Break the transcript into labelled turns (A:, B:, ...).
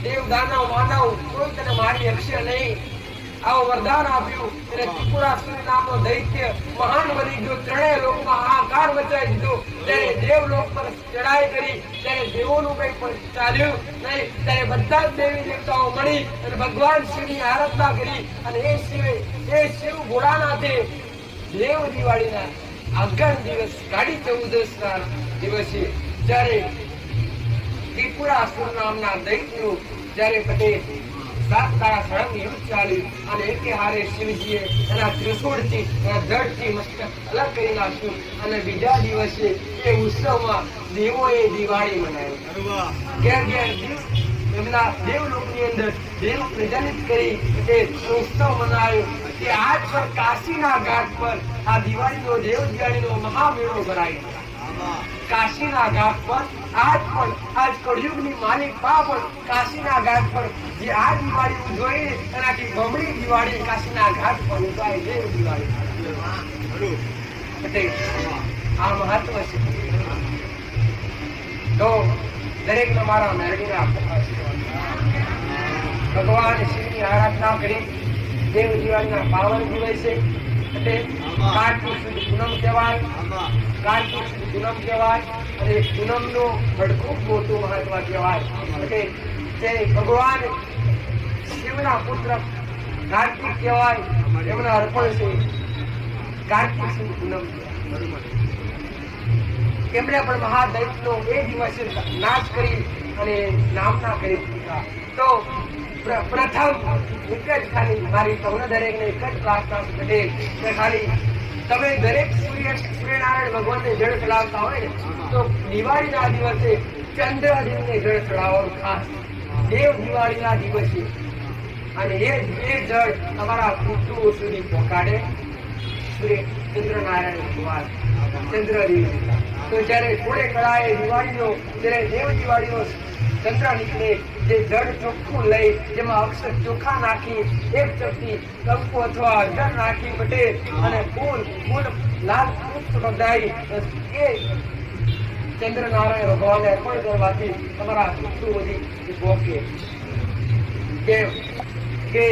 A: દેવ દાનવ માનવ કોઈ તને મારી શકશે નહીં. આવું વરદાન આપ્યું. ત્રિપુરાસુર નામનો દૈત્ય મહાન બની ગયો. ત્રણેય લોકમાં હાહાકાર મચાવી દીધો. ત્યારે દેવલોક પર ચડાઈ કરી. ત્યારે દેવોનું કંઈ પણ ચાલ્યું નહીં. ત્યારે બધા જ દેવી દેવતાઓ મળી અને ભગવાન શિવની આરાધના કરી. અને એ શિવ ભોળાનાથે દેવ દિવાળીના આગળ દિવસ કાળી ચૌદસના દિવસે જ્યારે ત્રિપુરાસુર નામના દૈત્યનું જ્યારે પટેલ 7 દાડા સળંગ યુદ્ધ ચાલ્યું અને એકે હારે શિવજીએ એના ત્રિશૂળથી એના જડથી મસ્તક અલગ કરી નાખ્યું. અને બીજા દિવસે એ ઉત્સવમાં દેવોએ દિવાળી મનાવી. ઘેર એમના દેવલોકની અંદર દેવ પ્રજ્વલિત કરી તે ઉત્સવ મનાવ્યો. કે આજ પર કાશીના ઘાટ પર આ દિવાળીનો દેવ દિવાળીનો મહામેળો ભરાય. કાશીના ઘાટ પર આજ કળયુગની માલિક પણ કાશીના ઘાટ પર જે આ દિવાળી ઉજવાય એનાથી બમણી દિવાળી કાશીના ઘાટ પર ઉજવાય. દેવ દિવાળી આ મહત્વ છે. તો દરેક મારા મેળવીના ભગવાન શિવની આરાધના કરી દેવ દિવાળીના પાવન દિવસે એટલે કાર્તિક સુદ પૂનમ કહેવાય. કાર્તિક સુદ પૂનમ કહેવાય અને પૂનમનો ખૂબ મોટું મહત્વ કહેવાય. એટલે તે ભગવાન શિવના પુત્ર કાર્તિક કહેવાય. એમના અર્પણ છે કાર્તિક સુદ પૂનમ. એમણે પણ મહાદૈત્યનો એ દિવસે નાશ કરી અને નામના કરી દીધા. તો પ્રથમ એક જ ખાલી મારી તમને દરેકને એક જ પ્રાર્થના છે કે ખાલી તમે દરેક સૂર્યનારાયણ ભગવાનને જળ ચડાવતા હોય ને તો દિવાળીના દિવસે ચંદ્રદેવને જળ ચડાવવાનું ખાસ. દેવ દિવાળીના દિવસે અને એ જળ તમારા પિતૃઓ સુધી પહોંચાડે ચંદ્રનારાયણ ભગવાન ચંદ્રદેવ. તો જ્યારે થોડે કળાએ દિવાળીનો ત્યારે દેવ દિવાળીનો ચંદ્ર નીકળે જે જળ ચોખ્ખું લઈ જેમાં અક્ષર ચોખા નાખી એક ચપટી કંકુ અથવા અજર નાખી પટેલ અને ફૂલ લાલ પુષ્પ બંધાઈ એ ચંદ્રનારાયણ ભગવાનને અર્પણ કરવાથી તમારા પિતૃ બધી પહોંચે કે